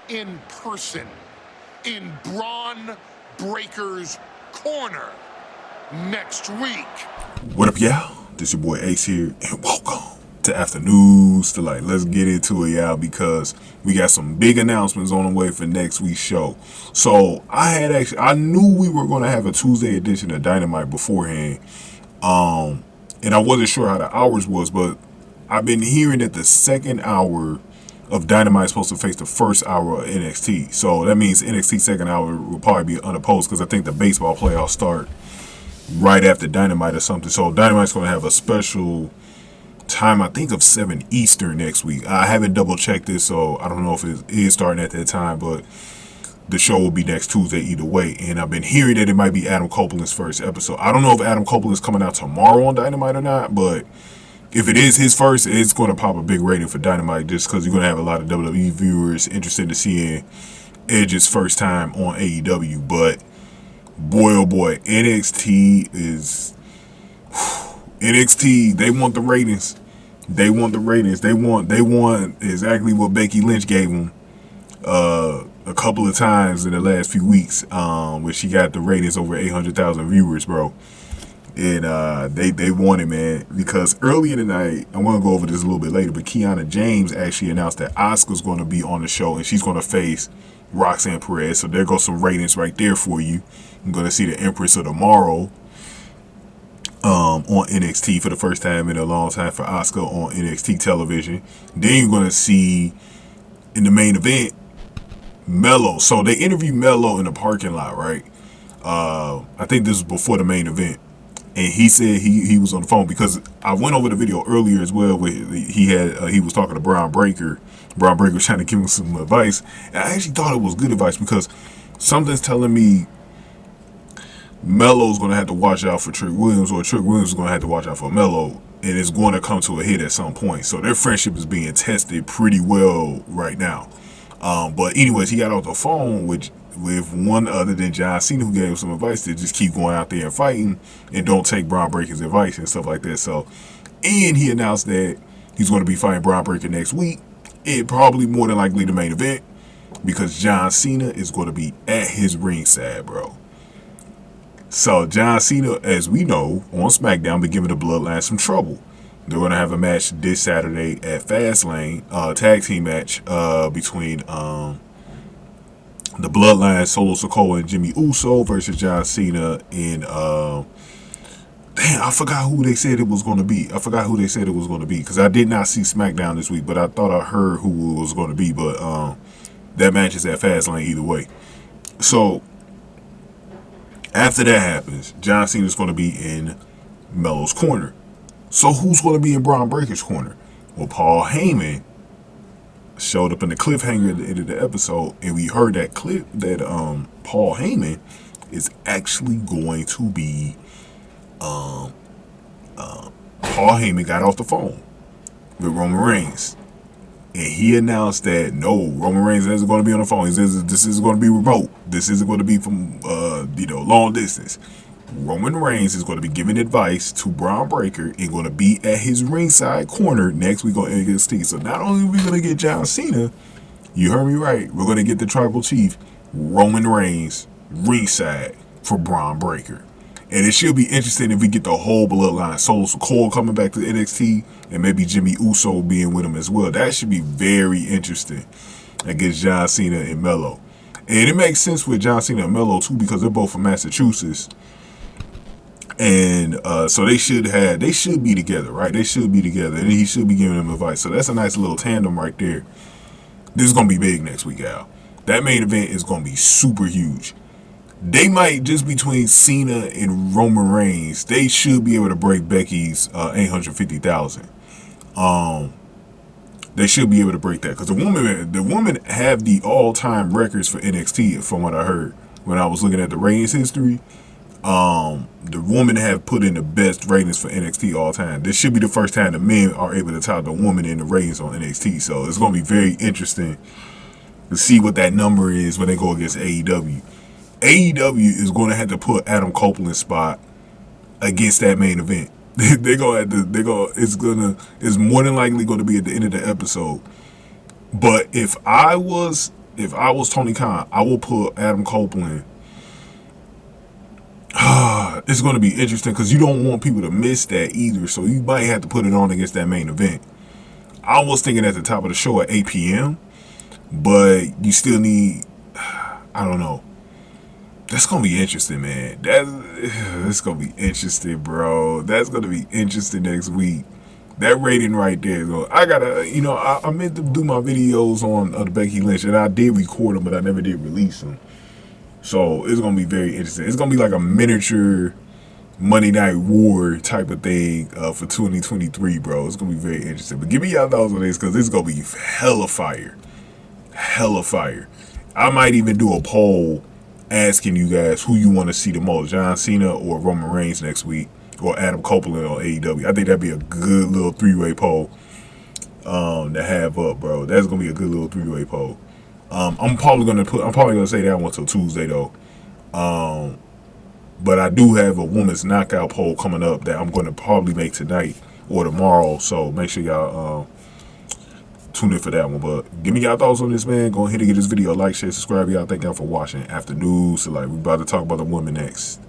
in person in Bron Breakker's corner next week. What up, y'all? This your boy Ace here, and welcome to Afternoons. Let's get into it, y'all, because we got some big announcements on the way for next week's show. So I knew we were going to have a Tuesday edition of Dynamite beforehand, and I wasn't sure how the hours was, but I've been hearing that the second hour of Dynamite is supposed to face the first hour of NXT. So that means NXT second hour will probably be unopposed, because I think the baseball playoffs start right after Dynamite or something. So Dynamite's going to have a special time, I think, of 7 Eastern next week. I haven't double checked this, so I don't know if it is starting at that time, but the show will be next Tuesday either way. And I've been hearing that it might be Adam Copeland's first episode. I don't know if Adam Copeland is coming out tomorrow on Dynamite or not, but if it is his first, it's going to pop a big rating for Dynamite, just because you're going to have a lot of WWE viewers interested in seeing Edge's first time on AEW. But boy, oh boy, NXT, they want the ratings. They want the ratings. They want exactly what Becky Lynch gave them a couple of times in the last few weeks, where she got the ratings over 800,000 viewers, bro. And they want it, man, because earlier tonight, I'm going to go over this a little bit later, but Kiana James actually announced that Asuka's going to be on the show, and she's going to face Roxanne Perez. So there goes some ratings right there for you. I'm going to see the Empress of Tomorrow on NXT for the first time in a long time for Asuka on NXT television. Then you're going to see in the main event Melo. So they interviewed Melo in the parking lot, right? I think this was before the main event. And he said he was on the phone, because I went over the video earlier as well where he was talking to Bron Breakker. Bron Breakker was trying to give him some advice. And I actually thought it was good advice, because something's telling me Melo's going to have to watch out for Trick Williams, or Trick Williams is going to have to watch out for Melo, and it's going to come to a hit at some point. So their friendship is being tested pretty well right now. But anyways, he got off the phone with one other than John Cena, who gave him some advice to just keep going out there and fighting and don't take Bron Breakker's advice and stuff like that. So, and he announced that he's going to be fighting Bron Breakker next week. It probably more than likely the main event, because John Cena is going to be at his ringside, bro. So John Cena, as we know, on SmackDown, been giving the Bloodline some trouble. They're going to have a match this Saturday at Fastlane, tag team match between the Bloodline, Solo Sikoa and Jimmy Uso versus John Cena and I forgot who they said it was going to be. Because I did not see SmackDown this week, but I thought I heard who it was going to be. But that match is at Fastlane either way. So after that happens, John Cena is going to be in Melo's corner. So who's going to be in Bron Breakker's corner? Well, Paul Heyman showed up in the cliffhanger at the end of the episode, and we heard that clip that Paul Heyman is actually going to be Paul Heyman got off the phone with Roman Reigns, and he announced that no, Roman Reigns isn't going to be on the phone. He says this is going to be remote. This isn't going to be from long distance. Roman Reigns is going to be giving advice to Bron Breakker and going to be at his ringside corner next week on NXT. So not only are we going to get John Cena, you heard me right, we're going to get the Tribal Chief, Roman Reigns, ringside for Bron Breakker. And it should be interesting if we get the whole Bloodline. Solo Sikoa coming back to NXT, and maybe Jimmy Uso being with him as well. That should be very interesting against John Cena and Melo. And it makes sense with John Cena and Melo too, because they're both from Massachusetts. And so they should be together, right? They should be together, and he should be giving them advice. So that's a nice little tandem right there. This is going to be big next week, Al. That main event is going to be super huge. They might, just between Cena and Roman Reigns, they should be able to break Becky's 850,000. They should be able to break that, because the women have the all-time records for NXT, from what I heard when I was looking at the ratings history. The women have put in the best ratings for NXT all time. This should be the first time the men are able to top the woman in the ratings on NXT. So it's going to be very interesting to see what that number is when they go against AEW. AEW is going to have to put Adam Copeland's spot against that main event. It's more than likely going to be at the end of the episode. But if I was if I was Tony Khan, I will put Adam Copeland. It's going to be interesting because you don't want people to miss that either. So you might have to put it on against that main event. I was thinking at the top of the show at 8 p.m. But you still need, I don't know. That's going to be interesting, man. That's going to be interesting, bro. That's going to be interesting next week. That rating right there, though. I got to, I meant to do my videos on the Becky Lynch, and I did record them, but I never did release them. So it's going to be very interesting. It's going to be like a miniature Monday Night War type of thing for 2023, bro. It's going to be very interesting. But give me y'all thoughts on this because it's going to be hella fire. Hella fire. I might even do a poll asking you guys who you want to see the most, John Cena or Roman Reigns next week, or Adam Copeland on AEW. I think that'd be a good little three-way poll to have up, bro. That's gonna be a good little three-way poll. I'm probably gonna say that one till Tuesday though. But I do have a women's knockout poll coming up that I'm gonna probably make tonight or tomorrow. So make sure y'all tune in for that one. But give me y'all thoughts on this, man. Go ahead and get this video a like, share, subscribe. Y'all. Thank y'all for watching. After news, so like we about to talk about the women next.